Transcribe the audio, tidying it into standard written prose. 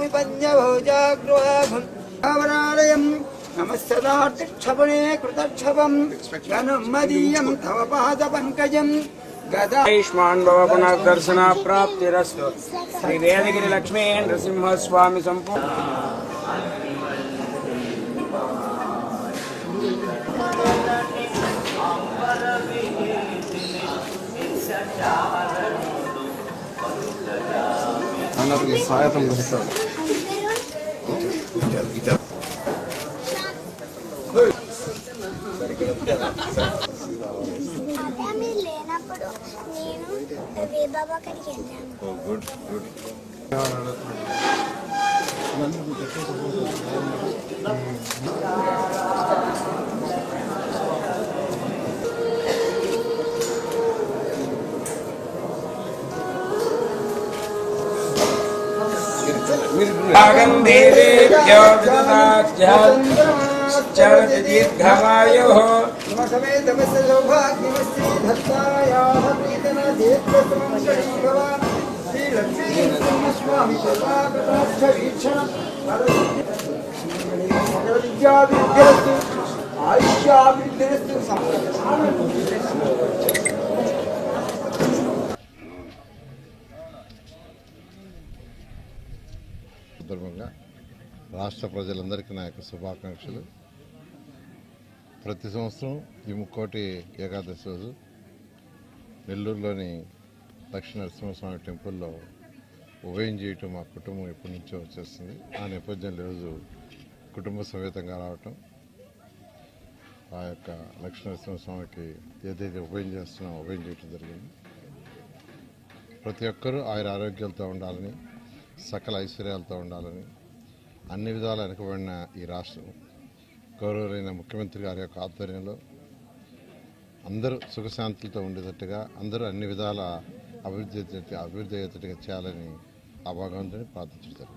विपन्यभोजागृहाभम् नमस्सदार्तिक्षपणे कृतक्षपं गनं मदीयं तव पादपङ्कजं आयुष्मान् भव पुनः दर्शन प्राप्तिरस्तु। श्री वेदगिरि लक्ष्मी नृसिंह स्वामी संपूर्ण సాయతం లేనప్పుడు నేను బాబా అక్కడికి चरति दीर्घमायुः समेतमस्य सौभाग्यमस्ति धत्तायाः श्रीलक्ष्मी स्वामी आयुष्याभिवृद्धिरस्तु సందర్భంగా రాష్ట్ర ప్రజలందరికీ నా యొక్క శుభాకాంక్షలు. ప్రతి సంవత్సరం ఈ ముక్కోటి ఏకాదశి రోజు నెల్లూరులోని లక్ష్మీ నరసింహస్వామి టెంపుల్లో ఉభయం చేయటం మా కుటుంబం ఎప్పటి నుంచో వచ్చేస్తుంది. ఆ నేపథ్యంలో ఈరోజు కుటుంబ సమేతంగా రావటం, ఆ యొక్క లక్ష్మీ నరసింహస్వామికి ఏదైతే ఉభయం చేస్తున్నామో ఉభయం చేయటం జరిగింది. ప్రతి ఒక్కరూ ఆయన ఆరోగ్యాలతో ఉండాలని, సకల ఐశ్వర్యాలతో ఉండాలని, అన్ని విధాలు వెనుకబడిన ఈ రాష్ట్రం గౌరవరైన ముఖ్యమంత్రి గారి యొక్క ఆధ్వర్యంలో అందరూ సుఖశాంతులతో ఉండేటట్టుగా, అందరూ అన్ని విధాల అభివృద్ధి అయ్యేటట్టుగా చేయాలని ఆ భగవంతుని ప్రార్థించారు.